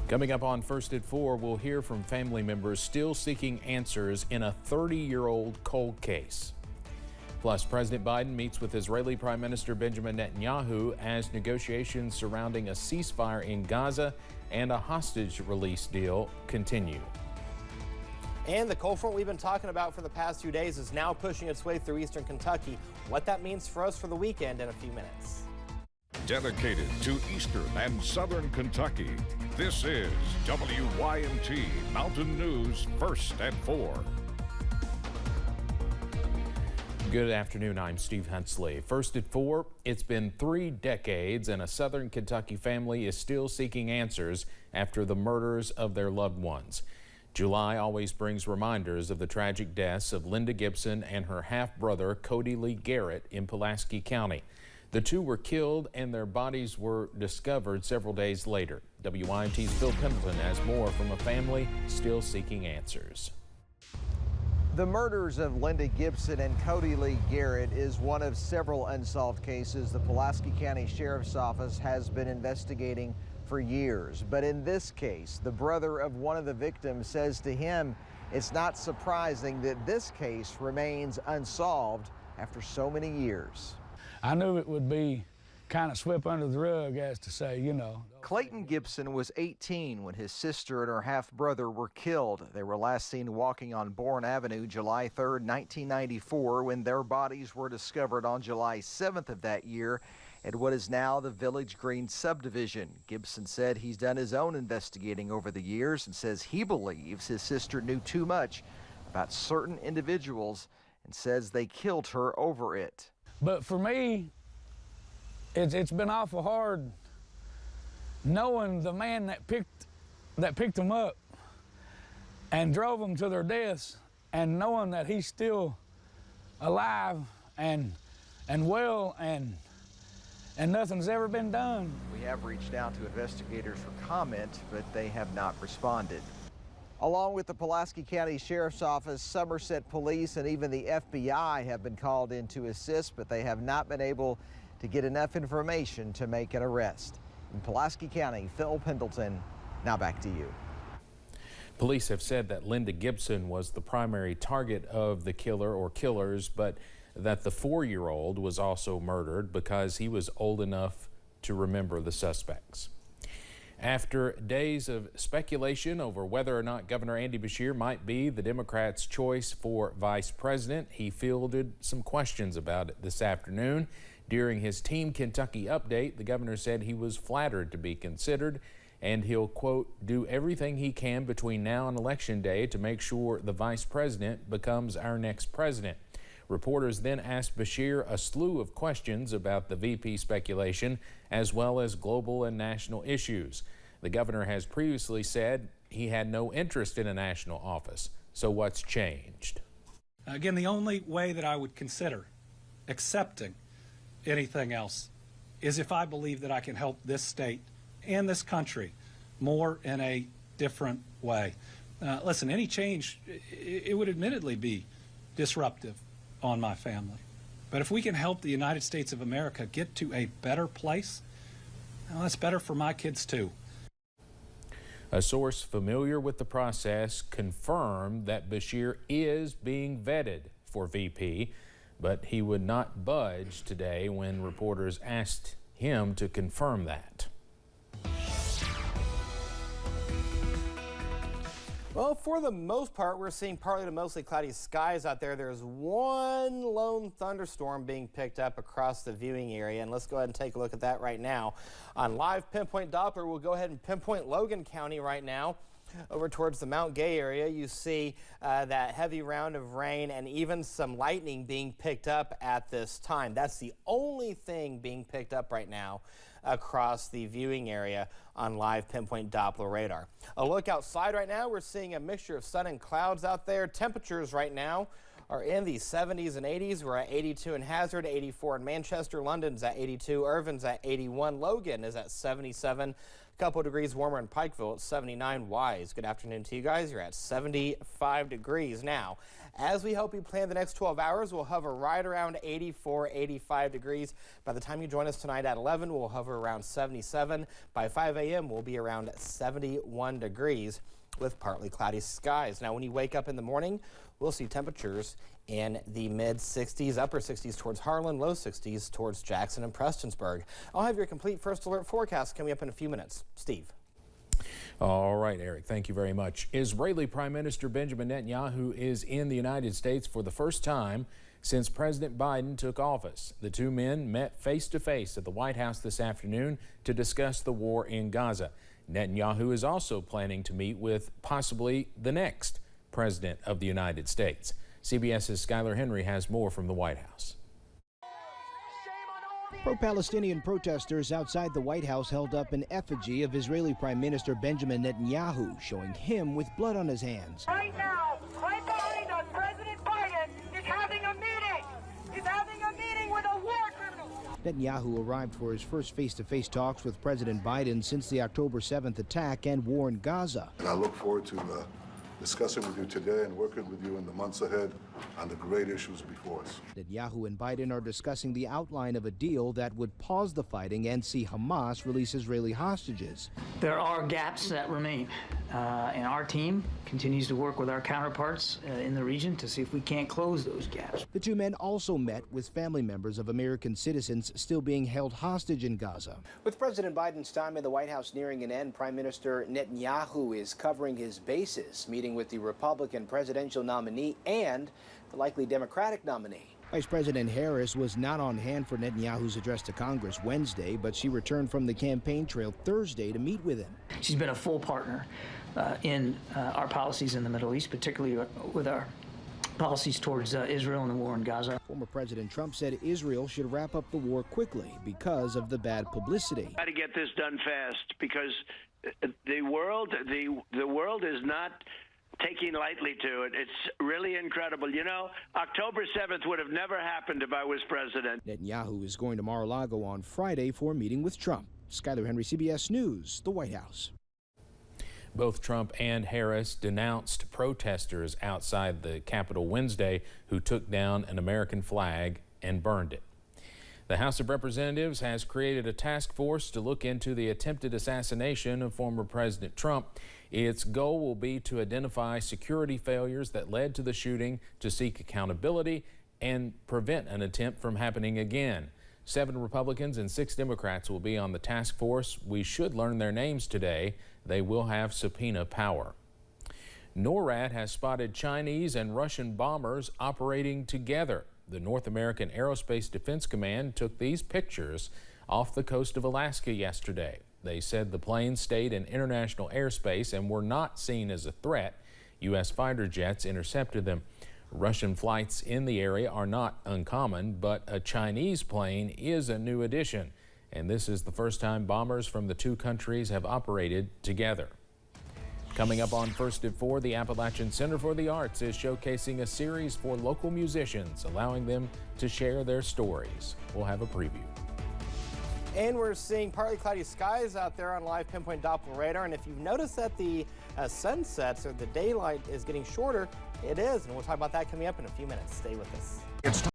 Coming up on First at 4, we'll hear from family members still seeking answers in a 30-year-old cold case. Plus, President Biden meets with Israeli Prime Minister Benjamin Netanyahu as negotiations surrounding a ceasefire in Gaza and a hostage release deal continue. And the cold front we've been talking about for the past few days is now pushing its way through eastern Kentucky. What that means for us for the weekend in a few minutes. Dedicated to eastern and southern Kentucky, this is WYMT Mountain News First at 4. Good afternoon, I'm Steve Hensley. First at 4, it's been 3 decades and a southern Kentucky family is still seeking answers after the murders of their loved ones. July always brings reminders of the tragic deaths of Linda Gibson and her half-brother Cody Lee Garrett in Pulaski County. The two were killed and their bodies were discovered several days later. WYMT's Phil Pendleton has more from a family still seeking answers. The murders of Linda Gibson and Cody Lee Garrett is one of several unsolved cases the Pulaski County Sheriff's Office has been investigating for years. But in this case, the brother of one of the victims says to him it's not surprising that this case remains unsolved after so many years. I knew it would be kind of swept under the rug, as to say, you know. Clayton Gibson was 18 when his sister and her half-brother were killed. They were last seen walking on Bourne Avenue July 3rd, 1994, when their bodies were discovered on July 7th of that year at what is now the Village Green subdivision. Gibson said he's done his own investigating over the years and says he believes his sister knew too much about certain individuals and says they killed her over it. But for me, it's been awful hard knowing the man that picked them up and drove them to their deaths, and knowing that he's still alive and well, and nothing's ever been done. We have reached out to investigators for comment, but they have not responded. Along with the Pulaski County Sheriff's Office, Somerset Police, and even the FBI have been called in to assist, but they have not been able to get enough information to make an arrest. In Pulaski County, Phil Pendleton, now back to you. Police have said that Linda Gibson was the primary target of the killer or killers, but that the 4-year-old was also murdered because he was old enough to remember the suspects. After days of speculation over whether or not Governor Andy Beshear might be the Democrats' choice for vice president, he fielded some questions about it this afternoon. During his Team Kentucky update, the governor said he was flattered to be considered and he'll, quote, do everything he can between now and Election Day to make sure the vice president becomes our next president. Reporters then asked Beshear a slew of questions about the VP speculation as well as global and national issues. The governor has previously said he had no interest in a national office. So what's changed? Again, the only way that I would consider accepting anything else is if I believe that I can help this state and this country more in a different way. Listen, any change, it would admittedly be disruptive on my family. But if we can help the United States of America get to a better place, well, that's better for my kids too. A source familiar with the process confirmed that Beshear is being vetted for VP, but he would not budge today when reporters asked him to confirm that. Well, for the most part, we're seeing partly to mostly cloudy skies out there. There's one lone thunderstorm being picked up across the viewing area, and let's go ahead and take a look at that right now. On live Pinpoint Doppler, we'll go ahead and pinpoint Logan County right now. Over towards the Mount Gay area, you see that heavy round of rain and even some lightning being picked up at this time. That's the only thing being picked up right now across the viewing area on live Pinpoint Doppler radar. A look outside right now, we're seeing a mixture of sun and clouds out there. Temperatures right now are in the 70s and 80s. We're at 82 in Hazard, 84 in Manchester. London's at 82. Irvin's at 81. Logan is at 77. A couple of degrees warmer in Pikeville at 79. Wise. Good afternoon to you guys. You're at 75 degrees now. As we help you plan the next 12 hours, we'll hover right around 84, 85 degrees. By the time you join us tonight at 11, we'll hover around 77. By 5 a.m., we'll be around 71 degrees with partly cloudy skies. Now, when you wake up in the morning, we'll see temperatures in the mid-60s, upper 60s towards Harlan, low 60s towards Jackson and Prestonsburg. I'll have your complete first alert forecast coming up in a few minutes. Steve. All right, Eric, thank you very much. Israeli Prime Minister Benjamin Netanyahu is in the United States for the first time since President Biden took office. The two men met face-to-face at the White House this afternoon to discuss the war in Gaza. Netanyahu is also planning to meet with possibly the next president of the United States. CBS's Skylar Henry has more from the White House. Pro-Palestinian protesters outside the White House held up an effigy of Israeli Prime Minister Benjamin Netanyahu, showing him with blood on his hands. Right now, right behind us, President Biden is having a meeting. He's having a meeting with a war criminal. Netanyahu arrived for his first face-to-face talks with President Biden since the October 7th attack and war in Gaza. And I look forward to discussing with you today and working with you in the months ahead on the great issues before us. Netanyahu and Biden are discussing the outline of a deal that would pause the fighting and see Hamas release Israeli hostages. There are gaps that remain, and our team continues to work with our counterparts in the region to see if we can't close those gaps. The two men also met with family members of American citizens still being held hostage in Gaza. With President Biden's time in the White House nearing an end, Prime Minister Netanyahu is covering his bases, meeting with the Republican presidential nominee and the likely Democratic nominee. Vice President Harris was not on hand for Netanyahu's address to Congress Wednesday, but she returned from the campaign trail Thursday to meet with him. She's been a full partner in our policies in the Middle East, particularly with our policies towards Israel and the war in Gaza. Former President Trump said Israel should wrap up the war quickly because of the bad publicity. Got to get this done fast because the world is not taking lightly to it. It's really incredible. You know, October 7th would have never happened if I was president. Netanyahu is going to Mar-a-Lago on Friday for a meeting with Trump. Skylar Henry, CBS News, the White House. Both Trump and Harris denounced protesters outside the Capitol Wednesday who took down an American flag and burned it. The House of Representatives has created a task force to look into the attempted assassination of former President Trump. Its goal will be to identify security failures that led to the shooting, to seek accountability, and prevent an attempt from happening again. 7 Republicans and 6 Democrats will be on the task force. We should learn their names today. They will have subpoena power. NORAD has spotted Chinese and Russian bombers operating together. The North American Aerospace Defense Command took these pictures off the coast of Alaska yesterday. They said the planes stayed in international airspace and were not seen as a threat. U.S. fighter jets intercepted them. Russian flights in the area are not uncommon, but a Chinese plane is a new addition. And this is the first time bombers from the two countries have operated together. Coming up on First at 4, the Appalachian Center for the Arts is showcasing a series for local musicians, allowing them to share their stories. We'll have a preview. And we're seeing partly cloudy skies out there on live pinpoint Doppler radar. And if you've noticed that the sunsets or the daylight is getting shorter, it is. And we'll talk about that coming up in a few minutes. Stay with us.